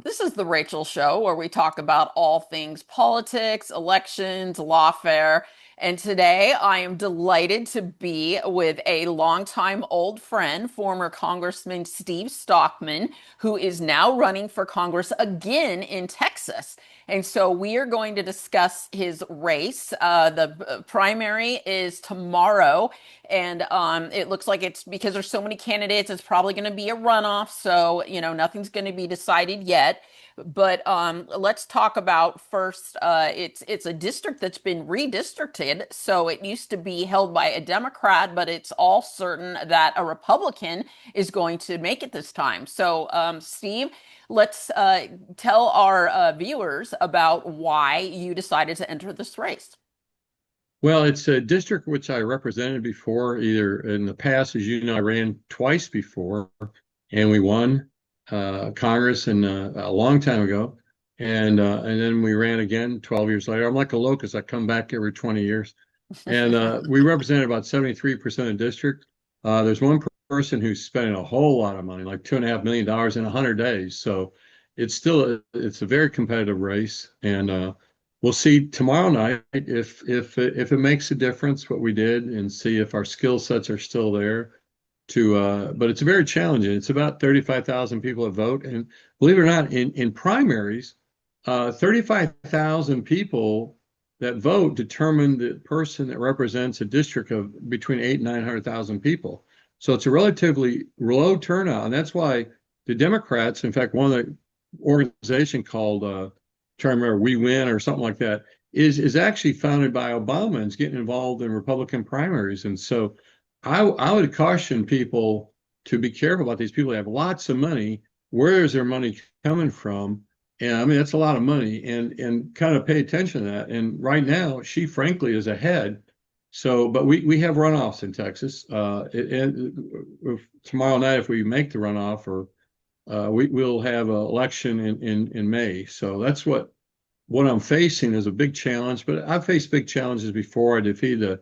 This is the Rachel Show, where we talk about all things politics, elections, lawfare. And today I am delighted to be with a longtime old friend, former Congressman Steve Stockman, who is now running for Congress again in Texas. And so we are going to discuss his race. The primary is tomorrow, and it looks like it's because there's so many candidates, it's probably going to be a runoff. So, nothing's going to be decided yet. But let's talk about first. It's a district that's been redistricted, so it used to be held by a Democrat, but it's all certain that a Republican is going to make it this time. So, Steve, let's tell our viewers about why you decided to enter this race. Well, it's a district which I represented before, either in the past, as you know, I ran twice before, and we won Congress a long time ago, and then we ran again 12 years later. I'm like a locust; I come back every 20 years, and we represented about 73% of the district. There's one person who's spending a whole lot of money, like $2.5 million in 100 days. So it's a very competitive race, and we'll see tomorrow night if it makes a difference what we did, and see if our skill sets are still there. But it's very challenging. It's about 35,000 people that vote, and believe it or not, in primaries, 35,000 people that vote determine the person that represents a district of between 8 and 900,000 people. So it's a relatively low turnout, and that's why the Democrats, in fact, one of the organization called trying to remember, We Win or something like that, is actually founded by Obama and is getting involved in Republican primaries. And so I would caution people to be careful about these people that have lots of money. Where is their money coming from? And I mean, that's a lot of money, and kind of pay attention to that. And right now, she frankly is ahead. So, but we have runoffs in Texas. Tomorrow night, if we make the runoff, or we'll have an election in May. So that's what I'm facing is a big challenge. But I've faced big challenges before. I defeated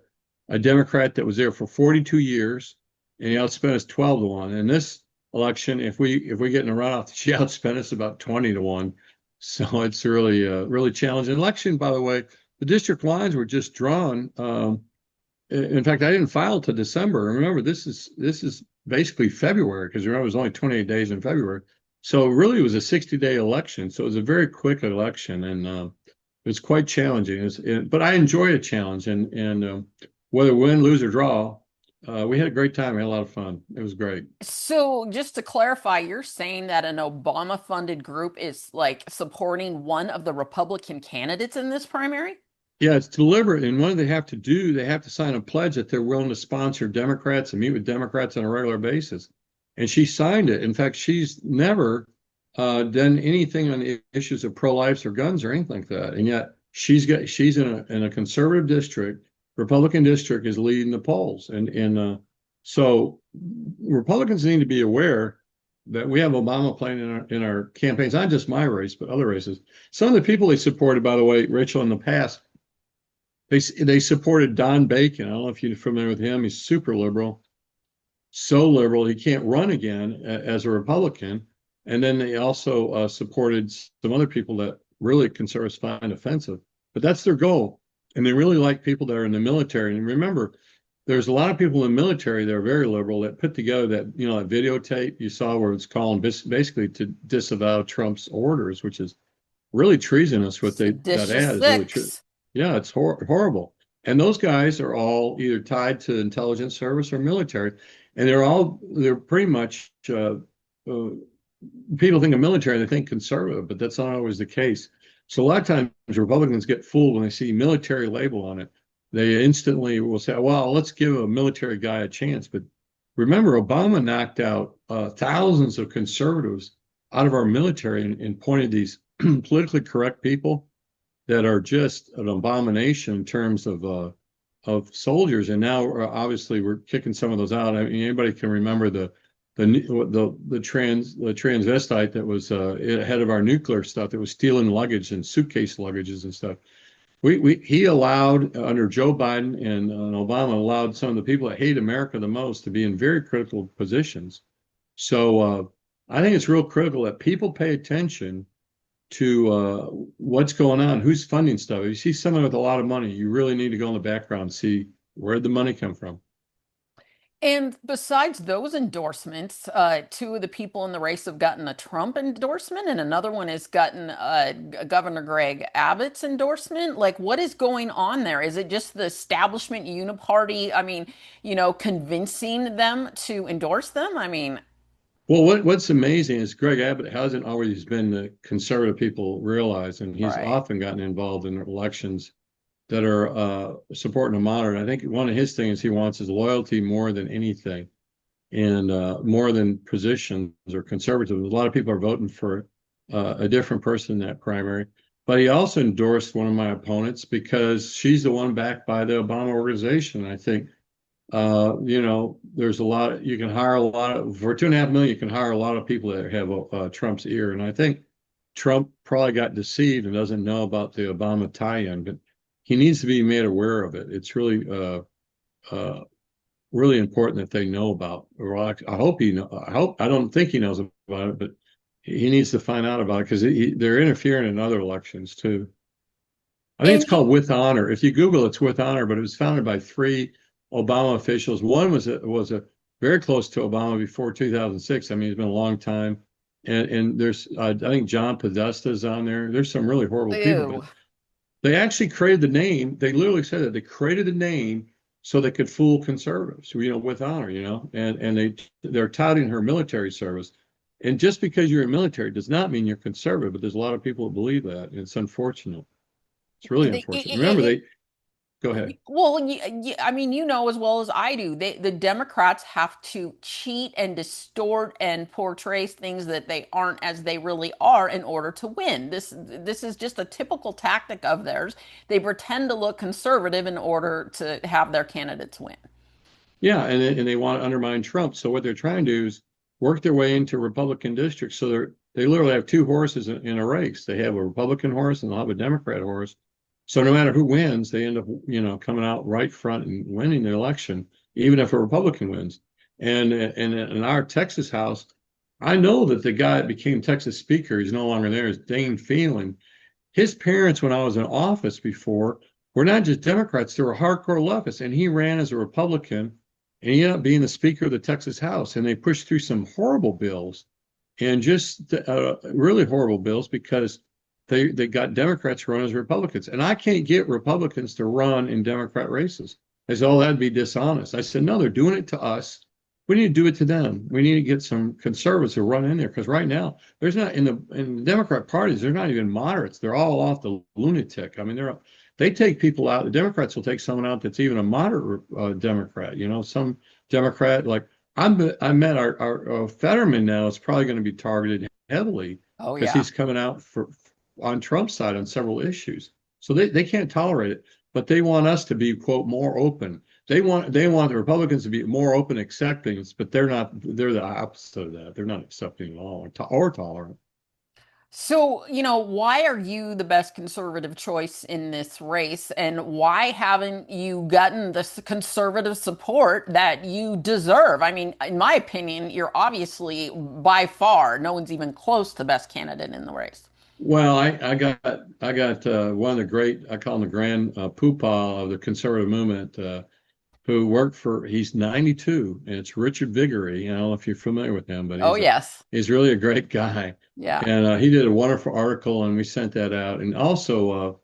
a Democrat that was there for 42 years, and he outspent us 12-1. In this election, if we get in a runoff, she outspent us about 20-1. So it's really challenging. Election, by the way, the district lines were just drawn. In fact, I didn't file till December. Remember, this is basically February, because remember, it was only 28 days in February. So really, it was a 60-day election. So it was a very quick election, and it was quite challenging. But I enjoy a challenge, and whether win, lose, or draw, we had a great time. We had a lot of fun. It was great. So, just to clarify, you're saying that an Obama-funded group is like supporting one of the Republican candidates in this primary? Yeah, it's deliberate. And what do they have to do? They have to sign a pledge that they're willing to sponsor Democrats and meet with Democrats on a regular basis. And she signed it. In fact, she's never done anything on the issues of pro-life or guns or anything like that. And yet she's in a conservative district. Republican district is leading the polls. So Republicans need to be aware that we have Obama playing in our campaigns, not just my race, but other races. Some of the people they supported, by the way, Rachel, in the past, they supported Don Bacon. I don't know if you're familiar with him. He's super liberal, so liberal he can't run again as a Republican. And then they also supported some other people that really conservatives find offensive. But that's their goal. And they really like people that are in the military. And remember, there's a lot of people in the military that are very liberal that put together that videotape you saw where it's calling basically to disavow Trump's orders, which is really treasonous. That Seditious ad is really true. six. Yeah, it's horrible. And those guys are all either tied to intelligence service or military, and they're pretty much people think of military, they think conservative, but that's not always the case. So a lot of times Republicans get fooled when they see military label on it. They instantly will say, well, let's give a military guy a chance. But remember, Obama knocked out thousands of conservatives out of our military and pointed these politically correct people that are just an abomination in terms of soldiers. And now obviously we're kicking some of those out. I mean, anybody can remember the transvestite that was head of our nuclear stuff that was stealing luggage and suitcase luggages and stuff. He allowed, under Joe Biden and Obama, allowed some of the people that hate America the most to be in very critical positions. So I think it's real critical that people pay attention to what's going on, who's funding stuff. If you see someone with a lot of money, you really need to go in the background and see where'd the money come from. And besides those endorsements, two of the people in the race have gotten a Trump endorsement, and another one has gotten Governor Greg Abbott's endorsement. Like, what is going on there? Is it just the establishment uniparty? I mean, convincing them to endorse them? I mean, Well, what's amazing is Greg Abbott hasn't always been the conservative people realize, and he's right. often gotten involved in elections that are supporting a moderate. I think one of his things he wants is loyalty more than anything, and more than positions or conservatism. A lot of people are voting for a different person in that primary. But he also endorsed one of my opponents because she's the one backed by the Obama organization. I think there's a lot, you can hire a lot of, for 2.5 million, you can hire a lot of people that have Trump's ear. And I think Trump probably got deceived and doesn't know about the Obama tie-in, but he needs to be made aware of it. It's uh, really important that they know about, or I hope I don't think he knows about it, but he needs to find out about it because they're interfering in other elections too. I think it's And called With Honor. If you Google, it's With Honor, but it was founded by three Obama officials. One was a very close to Obama before 2006. I mean, it's been a long time. And there's I think John Podesta is on there. There's some really horrible people, ew. but they actually created the name. They literally said that they created the name so they could fool conservatives, with honor, and they're touting her military service. And just because you're in military does not mean you're conservative, but there's a lot of people that believe that. And it's unfortunate. It's really unfortunate. Remember, they go ahead. Well, I mean, you know as well as I do, the Democrats have to cheat and distort and portray things that they aren't as they really are in order to win. This is just a typical tactic of theirs. They pretend to look conservative in order to have their candidates win. Yeah, and they want to undermine Trump. So what they're trying to do is work their way into Republican districts. So they literally have two horses in a race. They have a Republican horse and they'll have a Democrat horse. So no matter who wins, they end up, coming out right front and winning the election, even if a Republican wins. And in our Texas House, I know that the guy that became Texas Speaker, he's no longer there, is Dane Phelan. His parents, when I was in office before, were not just Democrats, they were hardcore leftists. And he ran as a Republican and he ended up being the Speaker of the Texas House. And they pushed through some horrible bills and just really horrible bills because they got Democrats to run as Republicans. And I can't get Republicans to run in Democrat races. They said, oh, that'd be dishonest. I said, no, they're doing it to us. We need to do it to them. We need to get some conservatives to run in there because right now there's not in the Democrat parties. They're not even moderates. They're all off the lunatic. I mean, they take people out. The Democrats will take someone out that's even a moderate Democrat. Some Democrat like I met our Fetterman now is probably going to be targeted heavily Oh because yeah. he's coming out on Trump's side on several issues. So they can't tolerate it, but they want us to be, quote, more open. They want the Republicans to be more open, accepting, but they're not. They're the opposite of that. They're not accepting at all or tolerant. So, why are you the best conservative choice in this race? And why haven't you gotten the conservative support that you deserve? I mean, in my opinion, you're obviously by far, no one's even close to the best candidate in the race. Well, I got one of the great, I call him the grand poobah of the conservative movement, who worked for, he's 92, and it's Richard Viguerie. I don't know if you're familiar with him, but Oh, yes. he's really a great guy. Yeah. And he did a wonderful article, and we sent that out. And also,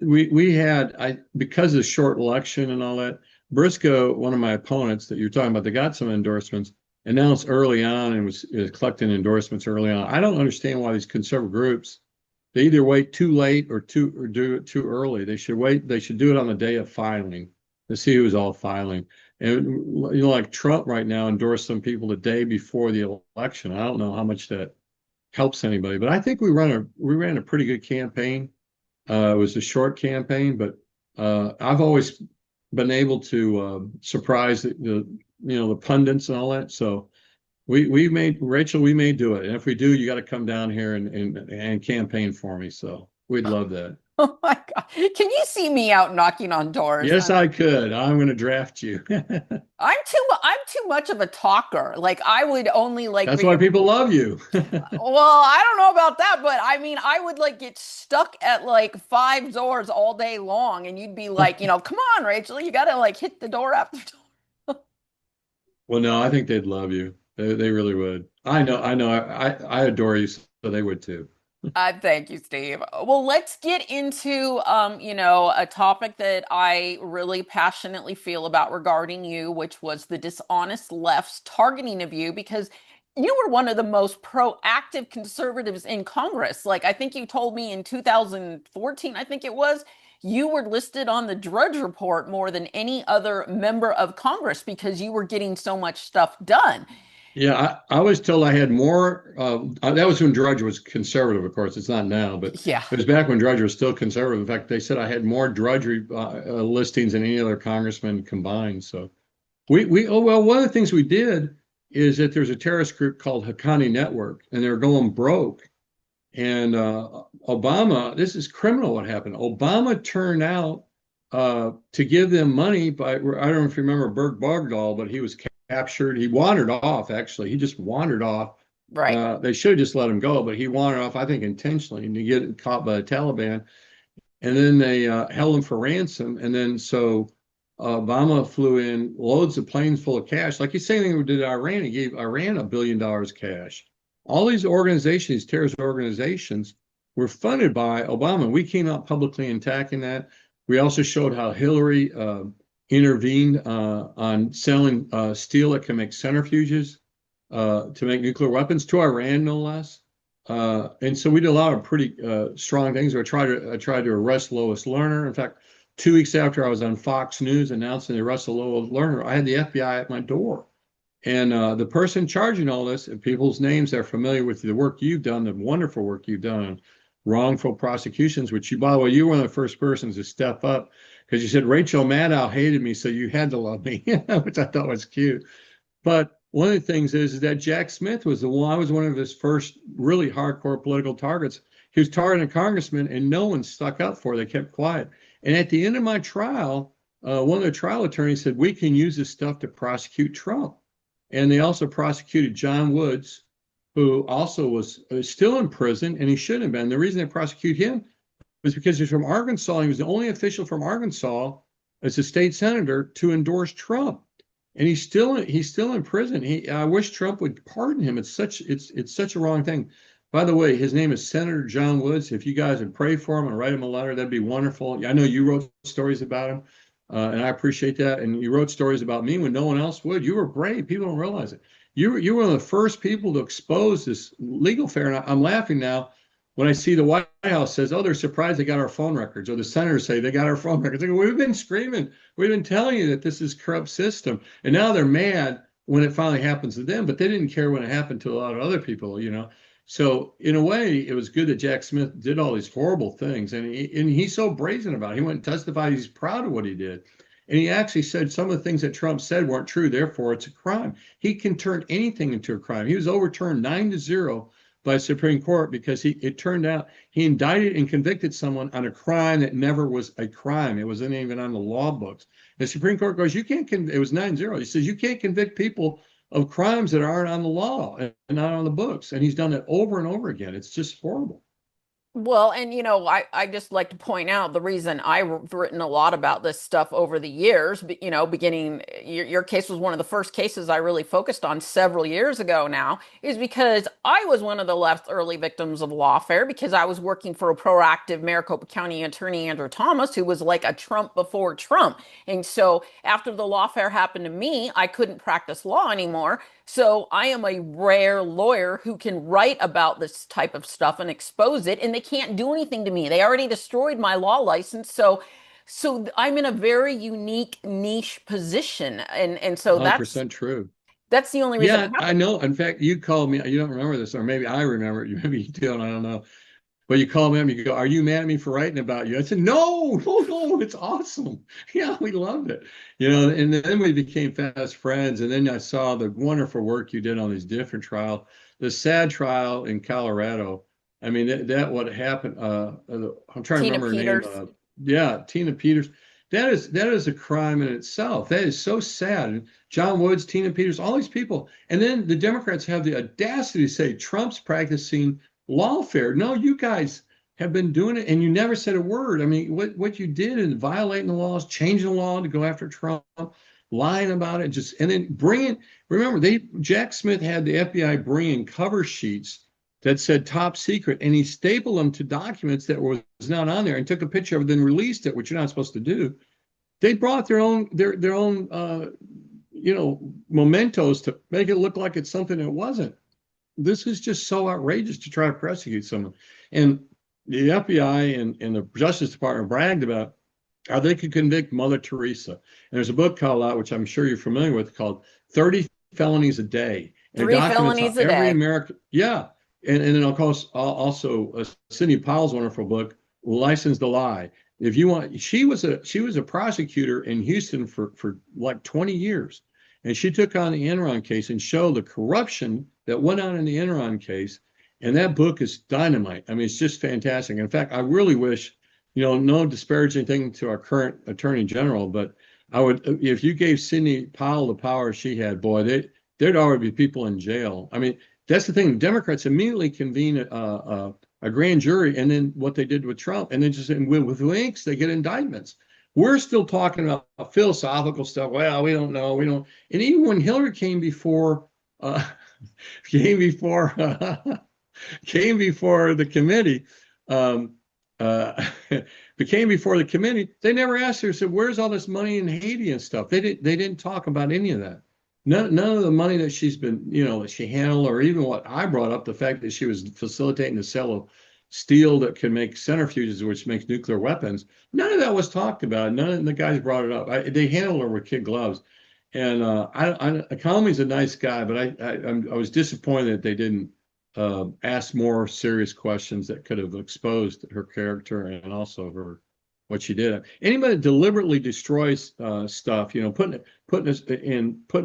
we had, because of the short election and all that, Briscoe, one of my opponents that you're talking about, they got some endorsements, announced early on and was collecting endorsements early on. I don't understand why these conservative groups, they either wait too late or do it too early. They should wait. They should do it on the day of filing to see who's all filing. And like Trump right now endorsed some people the day before the election. I don't know how much that helps anybody, but I think we ran a pretty good campaign. It was a short campaign, but I've always been able to surprise the pundits and all that. So we made Rachel, we may do it. And if we do, you got to come down here and campaign for me. So we'd love that. Oh my God. Can you see me out knocking on doors? Yes, I could. I'm going to draft you. I'm too much of a talker. Like I would only like That's be why people love you. well, I don't know about that, but I mean, I would like get stuck at like five doors all day long, and you'd be like, come on, Rachel, you gotta like hit the door after door. Well, no, I think they'd love you. They really would. I know. I adore you, so they would too. Thank you, Steve. Well, let's get into a topic that I really passionately feel about regarding you, which was the dishonest left's targeting of you because you were one of the most proactive conservatives in Congress. Like I think you told me in 2014, I think it was, you were listed on the Drudge Report more than any other member of Congress because you were getting so much stuff done. Yeah, I was told I had more. That was when Drudge was conservative, of course. It's not now, but Yeah. it was back when Drudge was still conservative. In fact, they said I had more drudgery listings than any other congressman combined. So oh, well, one of the things we did is that there's a terrorist group called Haqqani Network, and they're going broke. And Obama, this is criminal what happened. Obama turned out to give them money by, I don't know if you remember Bert Bogdahl, but he was captured. He wandered off, actually. He just wandered off. Right. They should have just let him go, but he wandered off, I think, intentionally to get caught by the Taliban. And then they held him for ransom. And then so Obama flew in loads of planes full of cash. Like he's saying he did Iran, he gave Iran $1 billion cash. All these organizations, terrorist organizations, were funded by Obama. We came out publicly attacking that. We also showed how Hillary intervened on selling steel that can make centrifuges to make nuclear weapons to Iran, no less. And so we did a lot of pretty strong things. I tried to arrest Lois Lerner. In fact, 2 weeks after I was on Fox News announcing the arrest of Lois Lerner, I had the FBI at my door. And the person charging all this, and people's names are familiar with the work you've done, the wonderful work you've done on wrongful prosecutions, which you, by the way, you were one of the first persons to step up because you said Rachel Maddow hated me, so you had to love me, which I thought was cute. But one of the things is that Jack Smith was the one, I was one of his first really hardcore political targets. He was targeting a congressman and no one stuck up for it. They kept quiet. And at the end of my trial, one of the trial attorneys said, we can use this stuff to prosecute Trump. And they also prosecuted John Woods, who also was still in prison, and he shouldn't have been. The reason they prosecute him was because he's from Arkansas. He was the only official from Arkansas as a state senator to endorse Trump, and he's still in prison. I wish Trump would pardon him. It's such a wrong thing. By the way, his name is Senator John Woods. If you guys would pray for him and write him a letter, that'd be wonderful. I know you wrote stories about him. And I appreciate that. And you wrote stories about me when no one else would. You were brave. People don't realize it. You were one of the first people to expose this legal affair. And I'm laughing now when I see the White House says, "Oh, they're surprised they got our phone records," or the senators say they got our phone records. Go, we've been screaming, we've been telling you that this is a corrupt system, and now they're mad when it finally happens to them. But they didn't care when it happened to a lot of other people. So in a way, it was good that Jack Smith did all these horrible things, and he's so brazen about it. He went and testified he's proud of what he did, and he actually said some of the things that Trump said weren't true. Therefore, it's a crime. He can turn anything into a crime. He was overturned 9-0 by the Supreme Court because it turned out he indicted and convicted someone on a crime that never was a crime. It wasn't even on the law books. The Supreme Court goes, you can't. It was 9-0. He says you can't convict people of crimes that aren't on the law and not on the books. And he's done it over and over again. It's just horrible. Well, and I just like to point out the reason I've written a lot about this stuff over the years, beginning your case was one of the first cases I really focused on several years ago now, is because I was one of the left's early victims of lawfare because I was working for a proactive Maricopa County attorney, Andrew Thomas, who was like a Trump before Trump. And so after the lawfare happened to me, I couldn't practice law anymore. So I am a rare lawyer who can write about this type of stuff and expose it, and they can't do anything to me. They already destroyed my law license. So I'm in a very unique niche position. And so that's 100% true. that's the only reason it Yeah, I happened. know. In fact, you called me. You don't remember this, or maybe I remember it. Maybe you don't. I don't know. But you called me up and you go, "Are you mad at me for writing about you?" I said, "No, no, no, it's awesome. Yeah, we loved it." And then we became fast friends. And then I saw the wonderful work you did on these different trials. The sad trial in Colorado, I mean, that what happened. I'm trying to Tina remember her name. Peters. Yeah, Tina Peters. That is a crime in itself. That is so sad. And John Woods, Tina Peters, all these people, and then the Democrats have the audacity to say Trump's practicing lawfare. No, you guys have been doing it, and you never said a word. I mean, what you did in violating the laws, changing the law to go after Trump, lying about it, just and then bringing. Remember, Jack Smith had the FBI bringing cover sheets that said top secret, and he stapled them to documents that was not on there, and took a picture of it, and released it, which you're not supposed to do. They brought their own mementos to make it look like it's something it wasn't. This is just so outrageous to try to prosecute someone. And the FBI and the Justice Department bragged about how they could convict Mother Teresa. And there's a book called out, which I'm sure you're familiar with, called 30 Felonies a Day. And it Three documents how felonies a every day. American, yeah. And then of course, also Sidney Powell's wonderful book, License to Lie. If you want, she was a prosecutor in Houston for like 20 years. And she took on the Enron case and showed the corruption that went on in the Enron case. And that book is dynamite. I mean, it's just fantastic. In fact, I really wish, no disparaging thing to our current attorney general, but if you gave Sidney Powell the power she had, boy, there'd already be people in jail. I mean, that's the thing. Democrats immediately convene a grand jury, and then what they did with Trump, and then just with links, they get indictments. We're still talking about philosophical stuff. Well, we don't know. We don't. And even when Hillary uh, came before came before the committee, um, uh, became before the committee, they never asked her, said, where's all this money in Haiti and stuff? They didn't talk about any of that. None of the money that she's been, that she handled, or even what I brought up, the fact that she was facilitating the sale of steel that can make centrifuges, which makes nuclear weapons. None of that was talked about. None of the guys brought it up. They handled her with kid gloves. And Comey's a nice guy, but I was disappointed that they didn't ask more serious questions that could have exposed her character and also her what she did. Anybody that deliberately destroys stuff, putting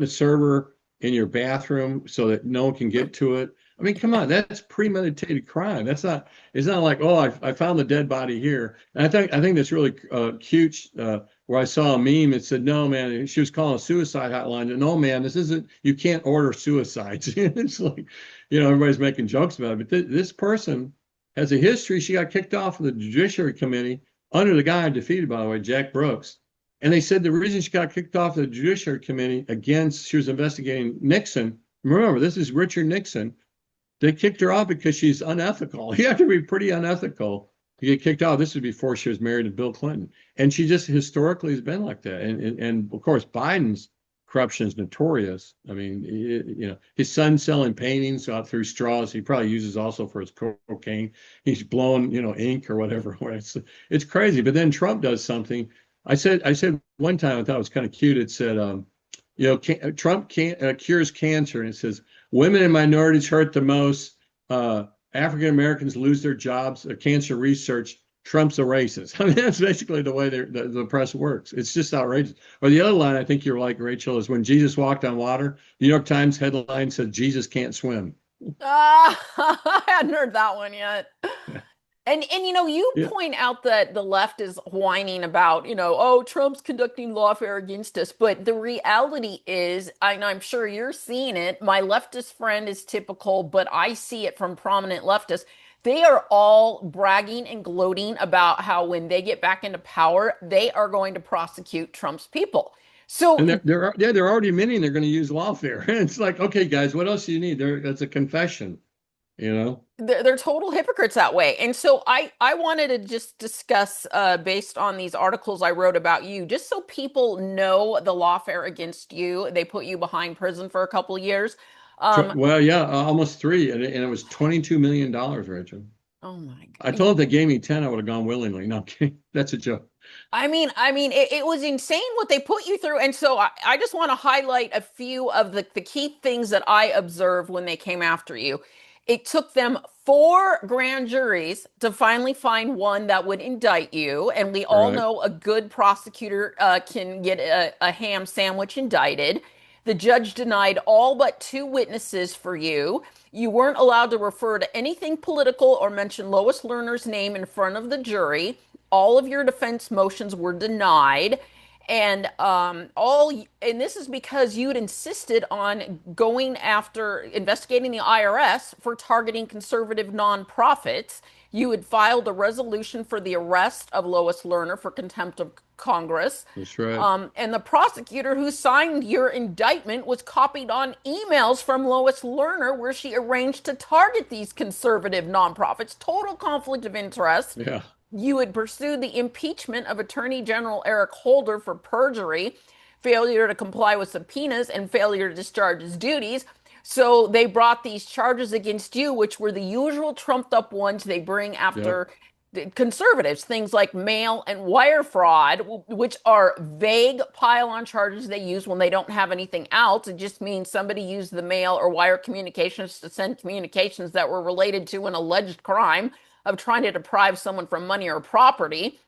a server in your bathroom so that no one can get to it. I mean, come on, that's premeditated crime. That's not. It's not like, oh, I found the dead body here. And I think that's really cute. Where I saw a meme that said, no, man, she was calling a suicide hotline. And, no, man, this isn't. You can't order suicides. It's like, everybody's making jokes about it. But this person has a history. She got kicked off of the Judiciary Committee under the guy defeated, by the way, Jack Brooks. And they said the reason she got kicked off the Judiciary Committee she was investigating Nixon. Remember, this is Richard Nixon. They kicked her off because she's unethical. You have to be pretty unethical to get kicked off. This was before she was married to Bill Clinton. And she just historically has been like that. And of course, Biden's corruption is notorious. I mean, his son selling paintings out through straws. He probably uses also for his cocaine. He's blowing, ink or whatever. It's crazy. But then Trump does something. I said one time I thought it was kind of cute. It said, Trump cures cancer, and it says women and minorities hurt the most. African Americans lose their jobs. Cancer research. Trump's a racist. I mean, that's basically the way the press works. It's just outrageous. Or the other line I think you're like, Rachel, is when Jesus walked on water. The New York Times headline said Jesus can't swim. Ah, I hadn't heard that one yet. And you Yeah. point out that the left is whining about, oh, Trump's conducting lawfare against us. But the reality is, and I'm sure you're seeing it, my leftist friend is typical, but I see it from prominent leftists. They are all bragging and gloating about how when they get back into power, they are going to prosecute Trump's people. And So they're already admitting they're going to use lawfare. And it's like, okay, guys, what else do you need? That's a confession, you know? they're total hypocrites that way. And so I wanted to just discuss based on these articles I wrote about you, just so people know the lawfare against you. They put you behind prison for a couple years. Um, Well, yeah, almost three, and it was $22 million, Rachel. oh my I God. told them if they gave me 10, I would have gone willingly. No, I'm kidding. That's a joke. I mean, it was insane what they put you through. And so I just want to highlight a few of the key things that I observed when they came after you. It took them four grand juries to finally find one that would indict you. And we all Right. know a good prosecutor can get a ham sandwich indicted. The judge denied all but two witnesses for you. You weren't allowed to refer to anything political or mention Lois Lerner's name in front of the jury. All of your defense motions were denied. And this is because you'd insisted on going after investigating the IRS for targeting conservative nonprofits. You had filed a resolution for the arrest of Lois Lerner for contempt of Congress. That's right. And the prosecutor who signed your indictment was copied on emails from Lois Lerner where she arranged to target these conservative nonprofits. Total conflict of interest. Yeah. You had pursued the impeachment of Attorney General Eric Holder for perjury, failure to comply with subpoenas, and failure to discharge his duties. So they brought these charges against you, which were the usual trumped up ones they bring Yep. after conservatives, things like mail and wire fraud, which are vague pile on charges they use when they don't have anything else. It just means somebody used the mail or wire communications to send communications that were related to an alleged crime of trying to deprive someone from money or property.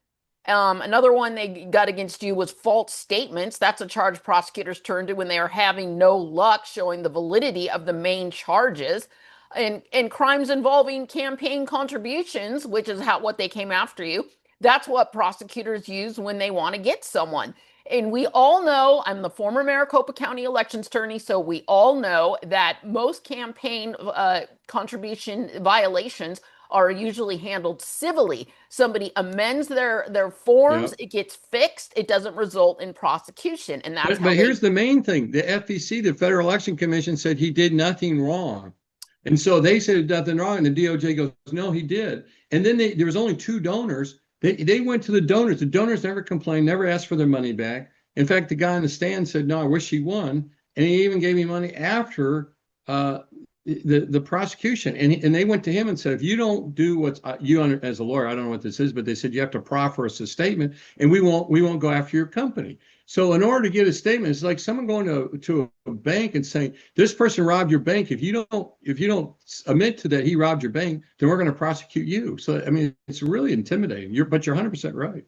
Another one they got against you was false statements. That's a charge prosecutors turn to when they are having no luck showing the validity of the main charges. And crimes involving campaign contributions, which is what they came after you. That's what prosecutors use when they want to get someone. And we all know, I'm the former Maricopa County elections attorney, so we all know that most campaign contribution violations are usually handled civilly. Somebody amends their forms, Yep. it gets fixed, it doesn't result in prosecution, and that's how But they. here's the main thing. The FEC, the Federal Election Commission, said he did nothing wrong. And so they said nothing wrong. And the DOJ goes, no, he did. And then there was only two donors. They went to the donors. The donors never complained, never asked for their money back. In fact, the guy in the stand said, no, I wish he won. And he even gave me money after the prosecution. And they went to him and said, if you don't do what's as a lawyer, I don't know what this is, but they said you have to proffer us a statement and we won't go after your company. So in order to get a statement, it's like someone going to a bank and saying, this person robbed your bank. If you don't admit to that he robbed your bank, then we're going to prosecute you. So I mean, it's really intimidating. But you're 100% right.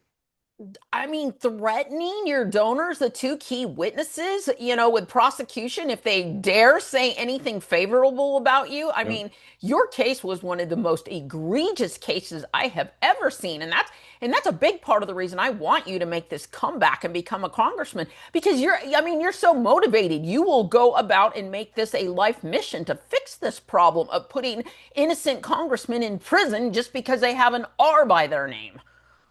I mean, threatening your donors, the two key witnesses, with prosecution, if they dare say anything favorable about you. I Yep. mean, your case was one of the most egregious cases I have ever seen. And that's a big part of the reason I want you to make this comeback and become a congressman because you're so motivated. You will go about and make this a life mission to fix this problem of putting innocent congressmen in prison just because they have an R by their name.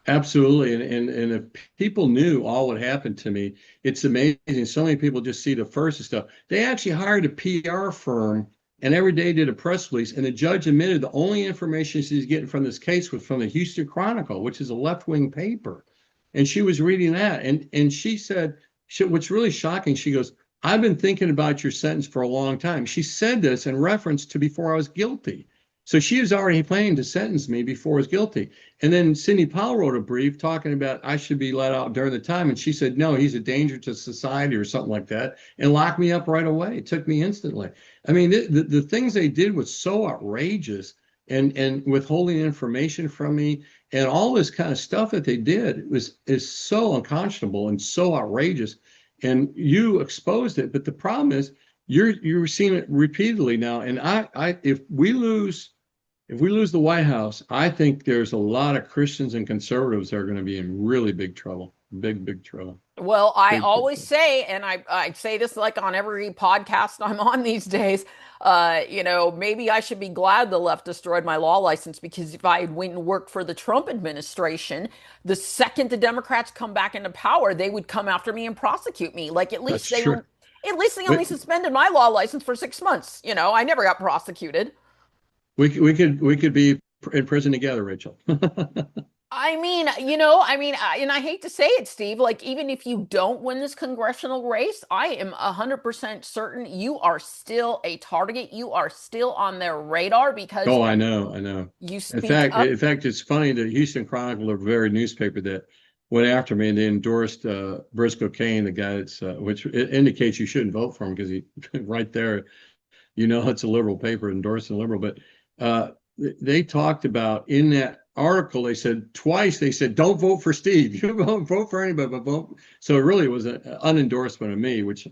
Absolutely. And if people knew all what happened to me, it's amazing. So many people just see the first stuff. They actually hired a PR firm and every day did a press release. And the judge admitted the only information she's getting from this case was from the Houston Chronicle, which is a left-wing paper. And she was reading that. And she said, what's really shocking, she goes, I've been thinking about your sentence for a long time. She said this in reference to before I was guilty. So she was already planning to sentence me before I was guilty. And then Sidney Powell wrote a brief talking about I should be let out during the time. And she said, no, he's a danger to society or something like that, and locked me up right away. It took me instantly. I mean, the things they did was so outrageous and withholding information from me and all this kind of stuff that they did is so unconscionable and so outrageous. And you exposed it. But the problem is you're seeing it repeatedly now. And if we lose the White House, I think there's a lot of Christians and conservatives that are going to be in really big trouble. Big, big trouble. Well, I Big, big always trouble. say, and I say this like on every podcast I'm on these days, maybe I should be glad the left destroyed my law license because if I went and worked for the Trump administration, the second the Democrats come back into power, they would come after me and prosecute me. Like That's true. at least they only We, suspended my law license for 6 months. I never got prosecuted. we could be in prison together, Rachel. And I hate to say it, Steve, like even if you don't win this congressional race, I am 100% certain you are still a target. You are still on their radar because Oh, I know, I know. you In speak fact, up. in fact, it's funny. The Houston Chronicle, a very newspaper that went after me and they endorsed Briscoe Kane, the guy that's which it indicates you shouldn't vote for him because he right there, it's a liberal paper endorsing a liberal. But they talked about in that article, they said twice, they said, don't vote for Steve. You don't vote for anybody, but vote. So it really was an unendorsement of me, which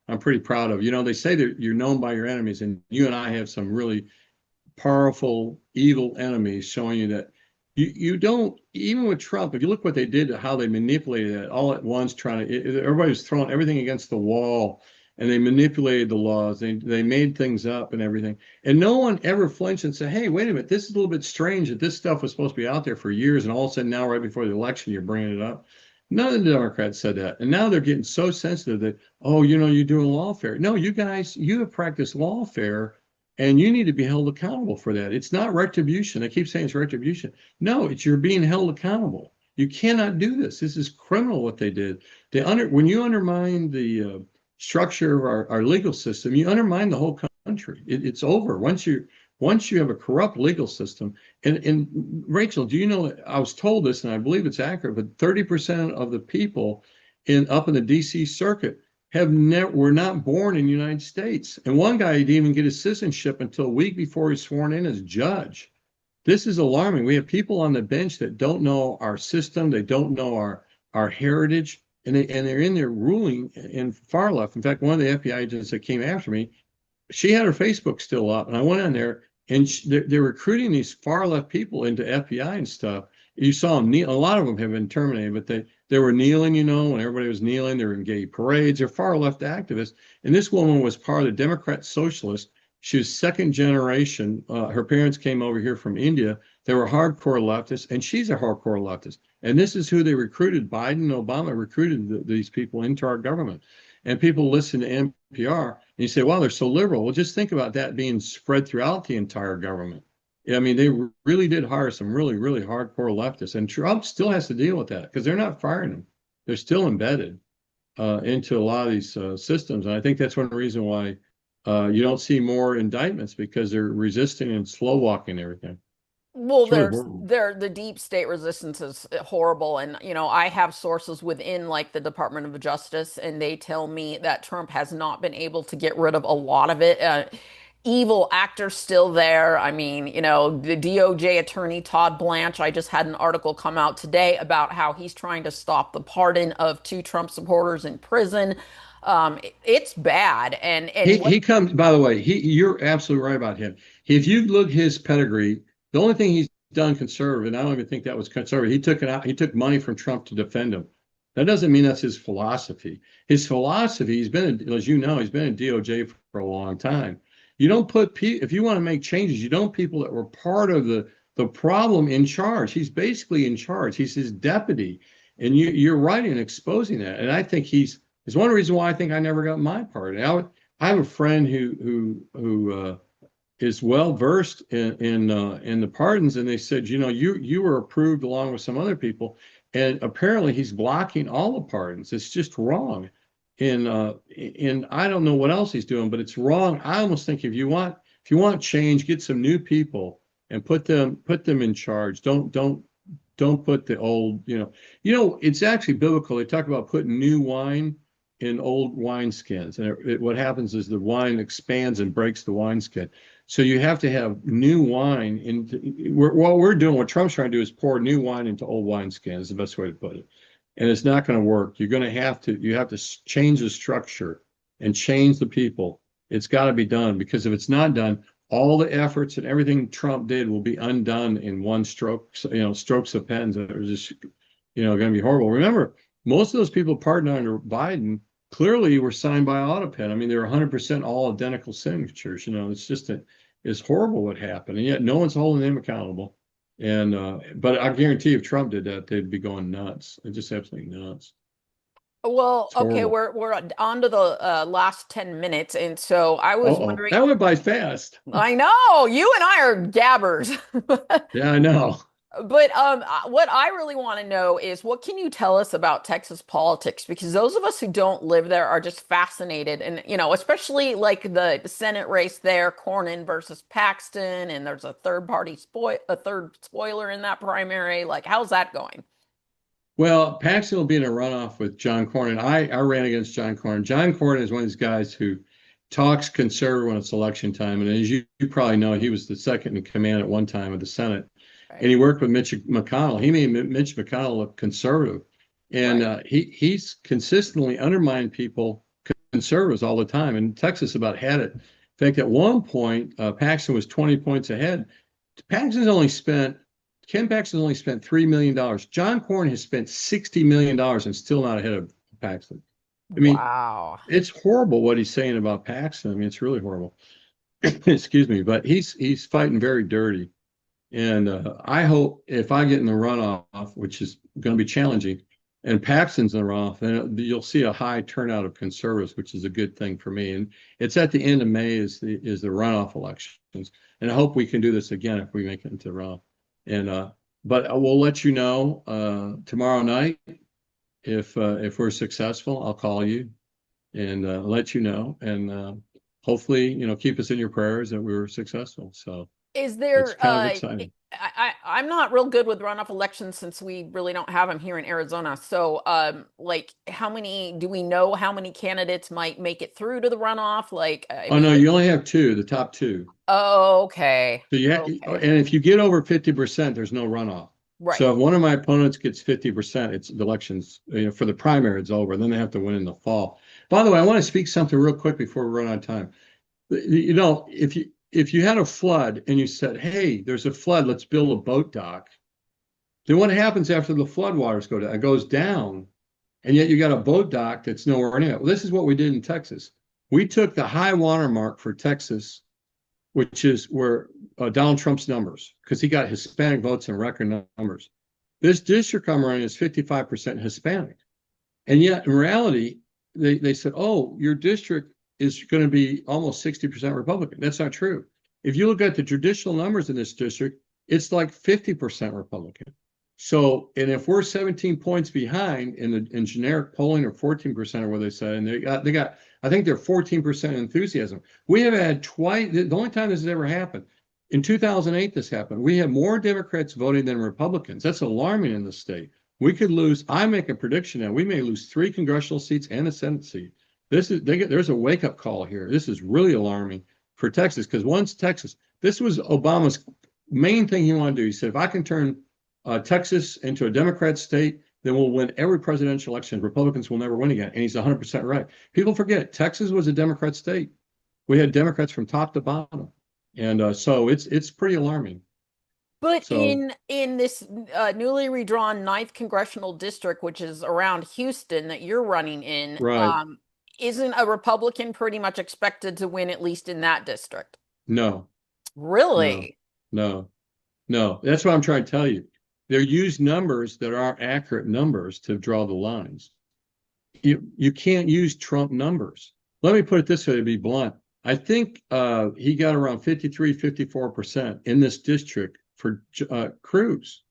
I'm pretty proud of. You know, they say that you're known by your enemies, and you and I have some really powerful, evil enemies showing you that you don't, even with Trump, if you look what they did, how they manipulated it all at once, trying to, everybody was throwing everything against the wall, and they manipulated the laws. They made things up and everything. And no one ever flinched and said, hey, wait a minute, this is a little bit strange that this stuff was supposed to be out there for years, and all of a sudden now, right before the election, you're bringing it up. None of the Democrats said that. And now they're getting so sensitive that, oh, you know, you're doing lawfare. No, you guys, you have practiced lawfare and you need to be held accountable for that. It's not retribution. I keep saying it's retribution. No, it's you're being held accountable. You cannot do this. This is criminal what they did. When you undermine the structure of our legal system, you undermine the whole country. It's over. Once you have a corrupt legal system, and Rachel, do you know, I was told this and I believe it's accurate, but 30% of the people up in the DC circuit were not born in the United States. And one guy didn't even get his citizenship until a week before he's sworn in as judge. This is alarming. We have people on the bench that don't know our system, they don't know our heritage, and they're in there ruling in far left. In fact, one of the FBI agents that came after me, she had her Facebook still up, and I went on there, and they're recruiting these far left people into FBI and stuff. You saw them kneel. A lot of them have been terminated, but they were kneeling, you know, when everybody was kneeling. They were in gay parades. They're far left activists. And this woman was part of the Democrat Socialist. She was second generation. Her parents came over here from India. They were hardcore leftists, and she's a hardcore leftist. And this is who they recruited. Biden and Obama recruited these people into our government. And people listen to NPR and you say, wow, they're so liberal. Well, just think about that being spread throughout the entire government. I mean, they really did hire some really, really hardcore leftists. And Trump still has to deal with that because they're not firing them. They're still embedded into a lot of these systems. And I think that's one reason why you don't see more indictments because they're resisting and slow walking everything. Well, It's really horrible. the deep state resistance is horrible, and I have sources within like the Department of Justice, and they tell me that Trump has not been able to get rid of a lot of it. Evil actors still there. I mean, the DOJ attorney Todd Blanche. I just had an article come out today about how he's trying to stop the pardon of two Trump supporters in prison. It's bad, and He what. he comes, by the way, you're absolutely right about him. If you look his pedigree, the only thing he's done conservative, and I don't even think that was conservative, he took money from Trump to defend him. That doesn't mean that's his philosophy. His philosophy, as you know, he's been in DOJ for a long time. You don't put if you want to make changes, you don't people that were part of the problem in charge. He's basically in charge. He's his deputy. And you're right in exposing that. And I think it's one reason why I think I never got my part. I have a friend who is well versed in the pardons, and they said, you were approved along with some other people, and apparently he's blocking all the pardons. It's just wrong, and I don't know what else he's doing, but it's wrong. I almost think if you want change, get some new people and put them in charge. Don't put the old. It's actually biblical. They talk about putting new wine in old wineskins. And what happens is the wine expands and breaks the wineskin. So you have to have new wine what Trump's trying to do is pour new wine into old wineskins, is the best way to put it. And it's not going to work. You have to change the structure and change the people. It's got to be done because if it's not done, all the efforts and everything Trump did will be undone in one stroke, strokes of pens that are just, going to be horrible. Remember, most of those people pardoned under Biden clearly were signed by AutoPen. I mean, they're 100% all identical signatures. It's horrible what happened, and yet no one's holding them accountable. And but I guarantee if Trump did that, they'd be going nuts. They're just absolutely nuts. Well, It's okay, horrible. we're on to the last 10 minutes, and so I was Uh-oh, wondering. that went by fast. I know you and I are gabbers. Yeah, I know. But what I really want to know is what can you tell us about Texas politics? Because those of us who don't live there are just fascinated, and especially like the Senate race there, Cornyn versus Paxton, and there's a third spoiler in that primary. Like, how's that going? Well, Paxton will be in a runoff with John Cornyn. I ran against John Cornyn. John Cornyn is one of these guys who talks conservative when it's election time. And as you probably know, he was the second in command at one time of the Senate. And Right, he worked with Mitch McConnell. He made Mitch McConnell look conservative. And right. he's consistently undermined people conservatives all the time, and Texas about had it. In fact, at one point, Paxton was 20 points ahead. Paxton's only spent Ken Paxton's only spent $3 million. John Cornyn has spent $60 million and still not ahead of Paxton. I mean, Wow. it's horrible what he's saying about Paxton. I mean, it's really horrible. Excuse me, but he's fighting very dirty. And I hope if I get in the runoff, which is going to be challenging, and Paxton's in the runoff, then you'll see a high turnout of conservatives, which is a good thing for me. And it's at the end of May is the runoff elections, and I hope we can do this again if we make it into the runoff. And but I will let you know tomorrow night if we're successful. I'll call you and let you know, and hopefully keep us in your prayers that we were successful. So Is it's there, kind of exciting. I'm not real good with runoff elections since we really don't have them here in Arizona. So, like, do we know how many candidates might make it through to the runoff? Like, I Oh no, mean, you only have two, the top two. okay. So Okay. and if you get over 50%, there's no runoff. Right. So if one of my opponents gets 50%, it's the elections, for the primary, it's over. Then they have to win in the fall. By the way, I want to speak something real quick before we run out of time. If you had a flood and you said, "Hey, there's a flood, let's build a boat dock," then what happens after the flood waters go down? It goes down, and yet you got a boat dock that's nowhere near it. Well, this is what we did in Texas. We took the high water mark for Texas, which is where Donald Trump's numbers, because he got Hispanic votes in record numbers. This district I'm running is 55% Hispanic. And yet, in reality, they said, oh, your district is going to be almost 60% Republican. That's not true. If you look at the traditional numbers in this district, it's like 50% Republican. So, and if we're 17 points behind in generic polling, or 14% or what they said, and they got I think they're 14% enthusiasm. We have had twice, the only time this has ever happened. In 2008, this happened. We had more Democrats voting than Republicans. That's alarming in the state. We could lose, I make a prediction now, we may lose 3 congressional seats and a Senate seat. There's a wake-up call here. This is really alarming for Texas, because once Texas, this was Obama's main thing he wanted to do. He said, if I can turn Texas into a Democrat state, then we'll win every presidential election. Republicans will never win again. And he's 100% right. People forget Texas was a Democrat state. We had Democrats from top to bottom. And so it's pretty alarming. But So, in this newly redrawn ninth congressional district, which is around Houston that you're running in, right. isn't a Republican pretty much expected to win at least in that district? No, no, Really? no, no. That's what I'm trying to tell you. They use numbers that aren't accurate numbers to draw the lines. You can't use Trump numbers. Let me put it this way to be blunt. I think he got around 53, 54% in this district for Cruz.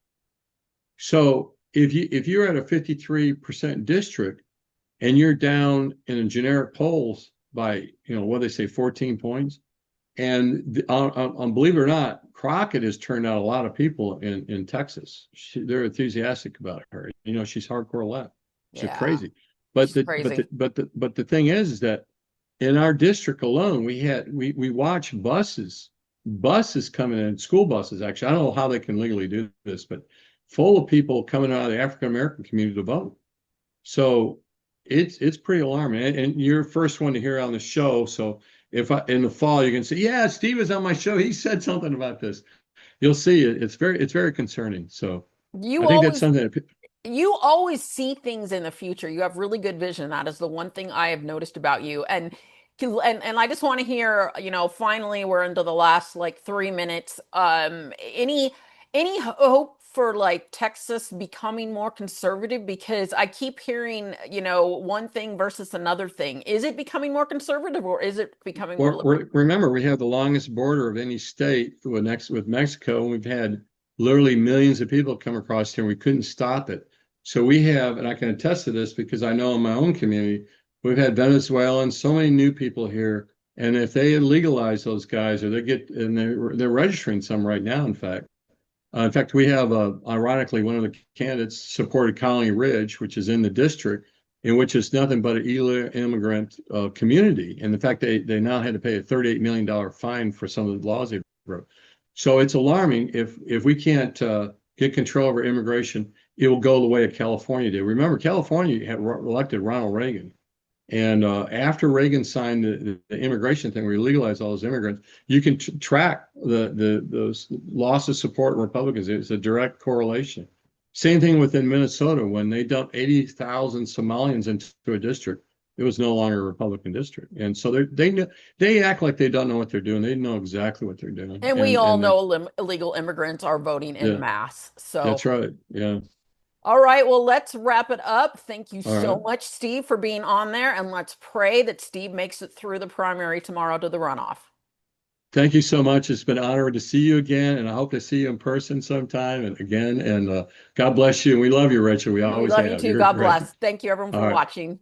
So if you're at a 53% district and you're down in the generic polls by what they say 14 points, and believe it or not, Crockett has turned out a lot of people in Texas. They're enthusiastic about her. She's hardcore left. She's Yeah, crazy. But she's the but crazy. the but the but the thing is that in our district alone, we watch buses coming in, school buses actually. I don't know how they can legally do this, but full of people coming out of the African American community to vote. So it's pretty alarming. And you're the first one to hear on the show. So if in the fall you can say, yeah, Steve is on my show. He said something about this. You'll see it. It's very concerning. So I You think that's always something that, you always see things in the future. You have really good vision. That is the one thing I have noticed about you. And I just want to hear, finally we're into the last like 3 minutes. Any hope for like Texas becoming more conservative? Because I keep hearing, one thing versus another thing. Is it becoming more conservative or is it becoming more liberal? remember, we have the longest border of any state with Mexico, and we've had literally millions of people come across here, and we couldn't stop it. So we have, and I can attest to this because I know in my own community, we've had Venezuelans, so many new people here. And if they legalize those guys, or they're registering some right now, in fact, we have, ironically, one of the candidates supported Colony Ridge, which is in the district, in which is nothing but an immigrant community. And in fact, they now had to pay a $38 million fine for some of the laws they broke. So it's alarming. If we can't get control over immigration, it will go the way of California did. Remember, California had elected Ronald Reagan, And after Reagan signed the immigration thing, where he legalized all those immigrants, you can track the those loss of support in Republicans. It's a direct correlation. Same thing within Minnesota when they dumped 80,000 Somalians into a district. It was no longer a Republican district, and so they act like they don't know what they're doing. They know exactly what they're doing, And we all and they, know illegal immigrants are voting in yeah, mass. So, that's right. Yeah. all right, well, let's wrap it up. Thank you All so right. much, Steve, for being on there. And let's pray that Steve makes it through the primary tomorrow to the runoff. Thank you so much. It's been an honor to see you again, and I hope to see you in person sometime and again. And God bless you. And we love you, Rachel. We We always love you have. too. You're God great. bless. Thank you, everyone, All for right. watching.